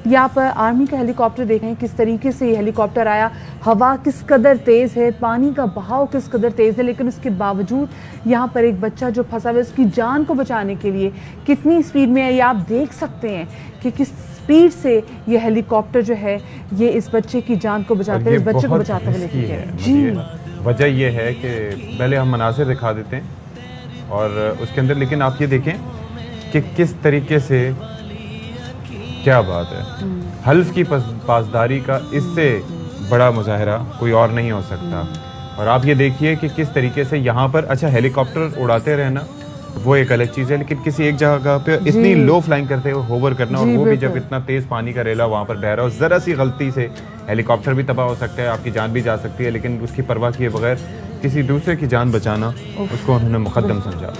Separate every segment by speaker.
Speaker 1: यहाँ पर आर्मी का हेलीकॉप्टर देखें किस तरीके से ये हेलीकॉप्टर आया। हवा किस कदर तेज़ है, पानी का बहाव किस कदर तेज़ है, लेकिन उसके बावजूद यहाँ पर एक बच्चा जो फंसा हुआ है उसकी जान को बचाने के लिए कितनी स्पीड में है, ये आप देख सकते हैं कि किस स्पीड से ये हेलीकॉप्टर जो है ये इस बच्चे की जान को बचाते हुए, इस बच्चे को बचाते हुए लेके गया। जी,
Speaker 2: वजह यह है कि पहले हम मनासिर दिखा देते हैं और उसके अंदर, लेकिन आप ये देखें कि किस तरीके से, क्या बात है, हल्फ की पासदारी का इससे बड़ा मुजाहरा कोई और नहीं हो सकता। और आप ये देखिए कि किस तरीके से यहाँ पर, अच्छा हेलीकॉप्टर उड़ाते रहना वो एक अलग चीज़ है, लेकिन किसी एक जगह पे इतनी लो फ्लाइंग करते हुए होवर करना, और वो भी जब इतना तेज़ पानी का रेला वहाँ पर बह रहा हो, ज़रा सी गलती से हेलीकॉप्टर भी तबाह हो सकता है, आपकी जान भी जा सकती है, लेकिन उसकी परवाह किए बगैर किसी दूसरे की जान बचाना उसको उन्होंने मुकद्दम समझा।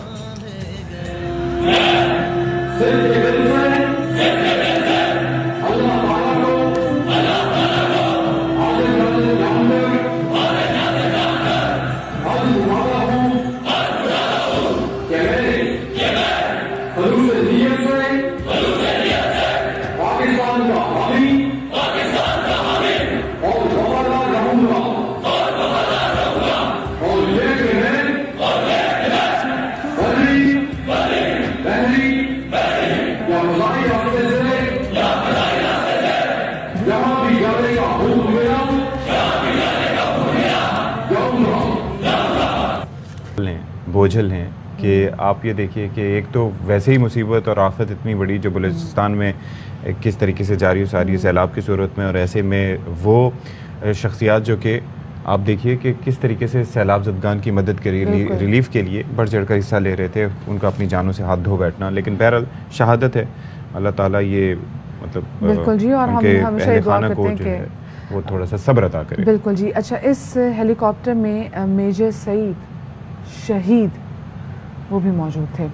Speaker 2: बोझल हैं कि आप ये देखिए कि एक तो वैसे ही मुसीबत और आफत इतनी बड़ी जो बलूचिस्तान में किस तरीके से जारी सारी सैलाब की सूरत में, और ऐसे में वो शख्सियात जो कि आप देखिए कि किस तरीके से सैलाब ज़दगान की मदद के लिए, रिलीफ के लिए बढ़ चढ़ कर हिस्सा ले रहे थे, उनका अपनी जानों से हाथ धो बैठना, लेकिन बहरहाल शहादत है। अल्लाह ताला ये मतलब
Speaker 1: बिल्कुल जी, और हम हमेशा दुआ करते हैं कि
Speaker 2: वो थोड़ा सा सब्र अता करे।
Speaker 1: बिल्कुल जी। अच्छा, इस हेलीकॉप्टर में मेजर सईद शहीद वो भी मौजूद थे,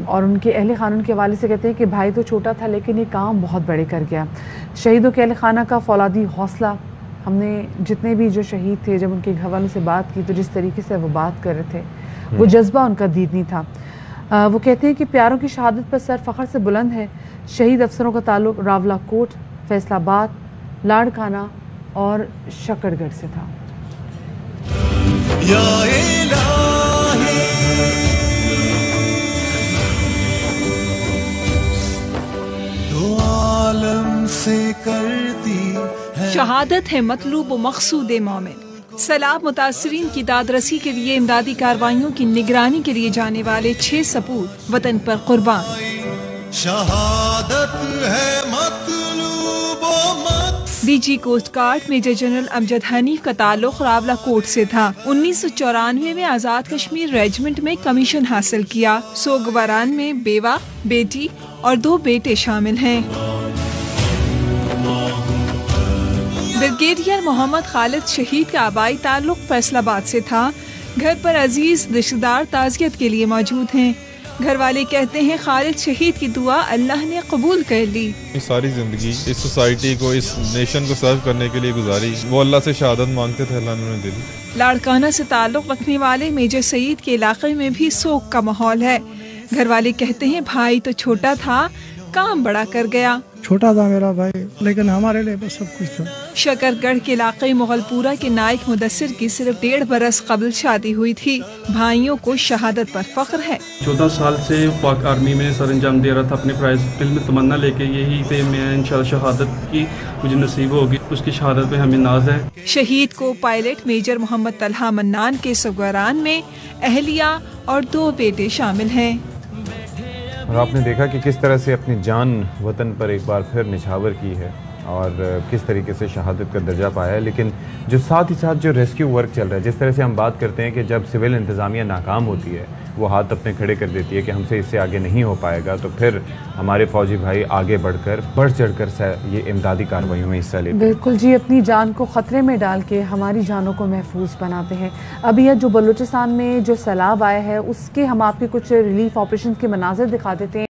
Speaker 1: और उनके अहले खाना के हवाले से कहते हैं कि भाई तो छोटा था लेकिन ये काम बहुत बड़े कर गया। शहीदों के अहले खाना का फौलादी हौसला, हमने जितने भी जो शहीद थे जब उनके घर वालों से बात की तो जिस तरीके से वो बात कर रहे थे, वो जज्बा उनका दीदनी था। वो कहते हैं कि प्यारों की शहादत पर सर फ़ख्र से बुलंद है। शहीद अफसरों का ताल्लुक रावलाकोट, फैसलाबाद, लाड़काना और शकरगढ़ से था।
Speaker 3: शहादत है मतलूब व मकसूद मोमिन। सैलाब मुतासरीन की दादरसी के लिए इमदादी कार्रवाइयों की निगरानी के लिए जाने वाले 6 सपूत वतन पर कुर्बान। शहादत है मतलूब DG coast guard major general Amjad Hanif का ताल्लुक रावलाकोट से था। 1994 में आजाद कश्मीर रेजिमेंट में कमीशन हासिल किया। सोगवारान में बेवा, बेटी और 2 बेटे शामिल हैं। ब्रिगेडियर मोहम्मद खालिद शहीद का आबाई ताल्लुक फैसलाबाद से था। घर पर अजीज रिश्तेदार ताज़ियत के लिए मौजूद हैं। घर वाले कहते हैं खालिद शहीद की दुआ अल्लाह ने कबूल कर ली।
Speaker 4: सारी जिंदगी इस सोसाइटी को, इस नेशन को सर्व करने के लिए गुजारी, वो अल्लाह से शहादत मांगते थे, अल्लाह ने दे दी।
Speaker 3: लाड़काना से ताल्लुक रखने वाले मेजर सईद के इलाके में भी सोग का माहौल है। घर वाले कहते हैं भाई तो छोटा था, काम बड़ा कर गया।
Speaker 5: छोटा था मेरा भाई, लेकिन हमारे लिए बस सब कुछ था।
Speaker 3: शकरगढ़ के इलाके मुगलपुरा के नाइक मुदस्सिर की सिर्फ 1.5 बरस कबल शादी हुई थी। भाइयों को शहादत पर फख्र है।
Speaker 6: 14 साल से पाक आर्मी में सर अंजाम दे रहा था अपने प्राइज फिल्म में, तमन्ना लेके यही थे मैं इंशाल्लाह शहादत की मुझे नसीब होगी, उसकी शहादत पे हमें नाज है।
Speaker 3: शहीद को पायलट मेजर मोहम्मद तलहा मन्नान के सोगवारान में अहलिया और 2 बेटे शामिल हैं।
Speaker 2: और आपने देखा कि किस तरह से अपनी जान वतन पर एक बार फिर निछावर की है और किस तरीके से शहादत का दर्जा पाया है। लेकिन जो साथ ही साथ जो रेस्क्यू वर्क चल रहा है, जिस तरह से हम बात करते हैं कि जब सिविल इंतज़ामिया नाकाम होती है, वो हाथ अपने खड़े कर देती है कि हमसे इससे आगे नहीं हो पाएगा, तो फिर हमारे फौजी भाई आगे बढ़ चढ़कर ये इमदादी कार्रवाइयों में हिस्सा लेते हैं।
Speaker 1: बिल्कुल जी, अपनी जान को ख़तरे में डाल के हमारी जानों को महफूज बनाते हैं। अभी यह जो बलूचिस्तान में जो सैलाब आया है उसके हम आपके कुछ रिलीफ ऑपरेशन के मनाज़िर दिखा देते हैं।